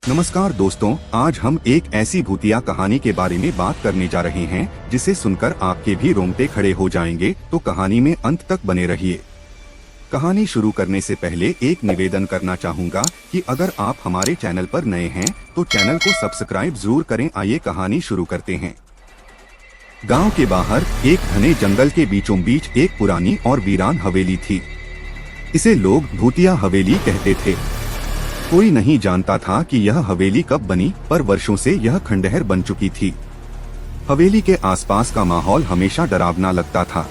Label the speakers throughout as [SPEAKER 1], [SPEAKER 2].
[SPEAKER 1] नमस्कार दोस्तों, आज हम एक ऐसी भूतिया कहानी के बारे में बात करने जा रहे हैं जिसे सुनकर आपके भी रोंगटे खड़े हो जाएंगे। तो कहानी में अंत तक बने रहिए। कहानी शुरू करने से पहले एक निवेदन करना चाहूँगा कि अगर आप हमारे चैनल पर नए हैं तो चैनल को सब्सक्राइब जरूर करें। आइए कहानी शुरू करते हैं। गाँव के बाहर एक घने जंगल के बीचों बीच एक पुरानी और वीरान हवेली थी। इसे लोग भूतिया हवेली कहते थे। कोई नहीं जानता था कि यह हवेली कब बनी, पर वर्षों से यह खंडहर बन चुकी थी। हवेली के आसपास का माहौल हमेशा डरावना लगता था।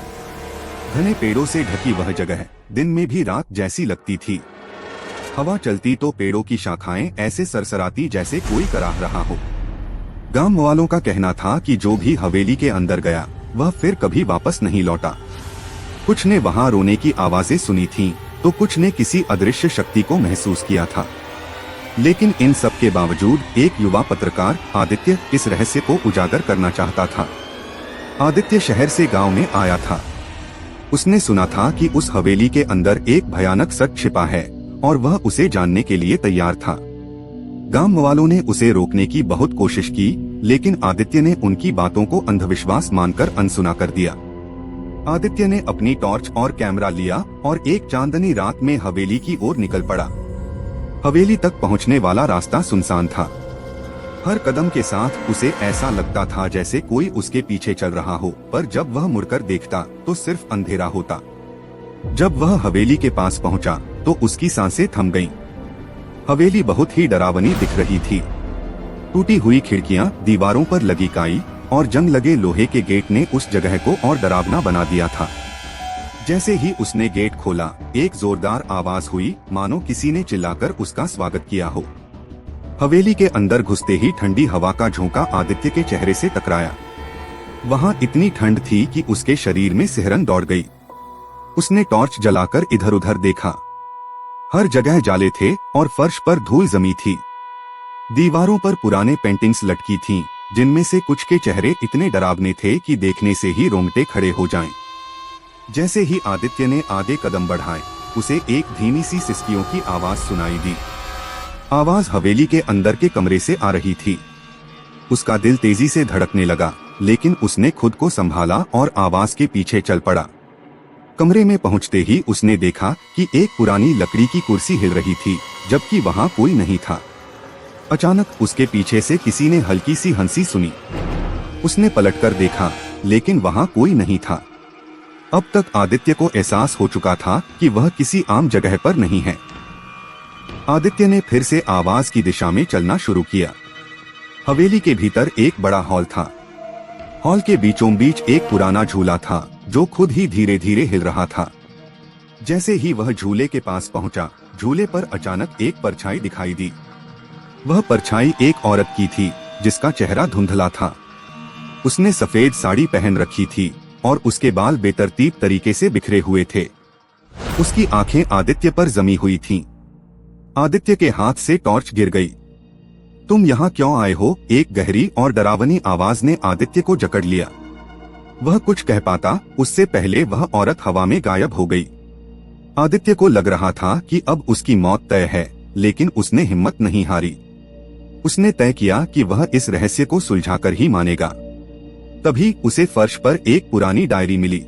[SPEAKER 1] घने पेड़ों से ढकी वह जगह दिन में भी रात जैसी लगती थी। हवा चलती तो पेड़ों की शाखाएं ऐसे सरसराती जैसे कोई कराह रहा हो। गांव वालों का कहना था कि जो भी हवेली के अंदर गया वह फिर कभी वापस नहीं लौटा। कुछ ने वहां रोने की आवाजें सुनी थीं, तो कुछ ने किसी अदृश्य शक्ति को महसूस किया था। लेकिन इन सब के बावजूद एक युवा पत्रकार आदित्य इस रहस्य को उजागर करना चाहता था। आदित्य शहर से गांव में आया था। उसने सुना था कि उस हवेली के अंदर एक भयानक सच छिपा है और वह उसे जानने के लिए तैयार था। गांव वालों ने उसे रोकने की बहुत कोशिश की, लेकिन आदित्य ने उनकी बातों को अंधविश्वास मानकर अनसुना कर दिया। आदित्य ने अपनी टॉर्च और कैमरा लिया और एक चांदनी रात में हवेली की ओर निकल पड़ा। हवेली तक पहुंचने वाला रास्ता सुनसान था। हर कदम के साथ उसे ऐसा लगता था जैसे कोई उसके पीछे चल रहा हो, पर जब वह मुड़कर देखता तो सिर्फ अंधेरा होता। जब वह हवेली के पास पहुंचा तो उसकी सांसें थम गईं। हवेली बहुत ही डरावनी दिख रही थी। टूटी हुई खिड़कियां, दीवारों पर लगी काई और जंग लगे लोहे के गेट ने उस जगह को और डरावना बना दिया था। जैसे ही उसने गेट खोला, एक जोरदार आवाज हुई, मानो किसी ने चिल्लाकर उसका स्वागत किया हो। हवेली के अंदर घुसते ही ठंडी हवा का झोंका आदित्य के चेहरे से टकराया। वहां इतनी ठंड थी कि उसके शरीर में सिहरन दौड़ गई। उसने टॉर्च जलाकर इधर उधर देखा। हर जगह जाले थे और फर्श पर धूल जमी थी। दीवारों पर पुराने पेंटिंग्स लटकी थीं, जिनमें से कुछ के चेहरे इतने डरावने थे कि देखने से ही रोंगटे खड़े हो जाएं। जैसे ही आदित्य ने आगे कदम बढ़ाए, उसे एक धीमी सी सिसकियों की आवाज सुनाई दी। आवाज हवेली के अंदर के कमरे से आ रही थी। उसका दिल तेजी से धड़कने लगा, लेकिन उसने खुद को संभाला और आवाज के पीछे चल पड़ा। कमरे में पहुंचते ही उसने देखा कि एक पुरानी लकड़ी की कुर्सी हिल रही थी, जबकि वहां कोई नहीं था। अचानक उसके पीछे से किसी ने हल्की सी हंसी सुनी। उसने पलटकर देखा, लेकिन वहां कोई नहीं था। अब तक आदित्य को एहसास हो चुका था कि वह किसी आम जगह पर नहीं है। आदित्य ने फिर से आवाज की दिशा में चलना शुरू किया। हवेली के भीतर एक बड़ा हॉल था। हॉल के बीचों बीच एक पुराना झूला था जो खुद ही धीरे धीरे हिल रहा था। जैसे ही वह झूले के पास पहुंचा, झूले पर अचानक एक परछाई दिखाई दी। वह परछाई एक औरत की थी जिसका चेहरा धुंधला था। उसने सफेद साड़ी पहन रखी थी और उसके बाल बेतरतीब तरीके से बिखरे हुए थे। उसकी आंखें आदित्य पर जमी हुई थीं। आदित्य के हाथ से टॉर्च गिर गई। तुम यहाँ क्यों आए हो? एक गहरी और डरावनी आवाज ने आदित्य को जकड़ लिया। वह कुछ कह पाता उससे पहले वह औरत हवा में गायब हो गई। आदित्य को लग रहा था कि अब उसकी मौत तय है, लेकिन उसने हिम्मत नहीं हारी। उसने तय किया कि वह इस रहस्य को सुलझाकर ही मानेगा। तभी उसे फर्श पर एक पुरानी डायरी मिली।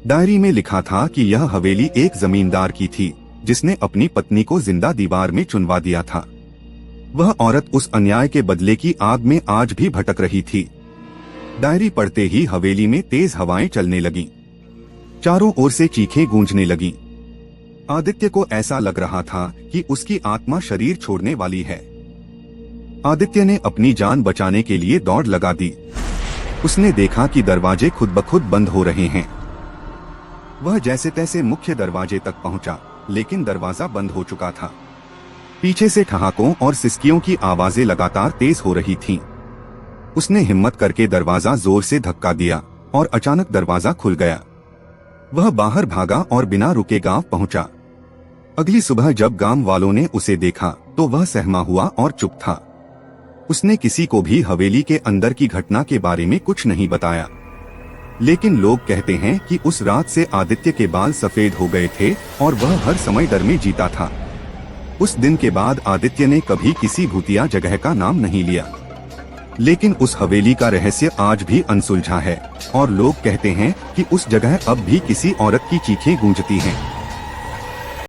[SPEAKER 1] डायरी में लिखा था कि यह हवेली एक जमींदार की थी जिसने अपनी पत्नी को जिंदा दीवार में चुनवा दिया था। वह औरत उस अन्याय के बदले की आग में आज भी भटक रही थी। डायरी पढ़ते ही हवेली में तेज हवाएं चलने लगीं। चारों ओर से चीखें गूंजने लगीं। आदित्य को ऐसा लग रहा था कि उसकी आत्मा शरीर छोड़ने वाली है। आदित्य ने अपनी जान बचाने के लिए दौड़ लगा दी। उसने देखा कि दरवाजे खुद ब खुद बंद हो रहे हैं। वह जैसे तैसे मुख्य दरवाजे तक पहुंचा, लेकिन दरवाजा बंद हो चुका था। पीछे से ठहाकों और सिसकियों की आवाजें लगातार तेज हो रही थीं। उसने हिम्मत करके दरवाजा जोर से धक्का दिया और अचानक दरवाजा खुल गया। वह बाहर भागा और बिना रुके गांव पहुंचा। अगली सुबह जब गांव वालों ने उसे देखा तो वह सहमा हुआ और चुप था। उसने किसी को भी हवेली के अंदर की घटना के बारे में कुछ नहीं बताया। लेकिन लोग कहते हैं कि उस रात से आदित्य के बाल सफेद हो गए थे और वह हर समय डर में जीता था। उस दिन के बाद आदित्य ने कभी किसी भूतिया जगह का नाम नहीं लिया। लेकिन उस हवेली का रहस्य आज भी अनसुलझा है और लोग कहते हैं कि उस जगह अब भी किसी औरत की चीखें गूंजती हैं।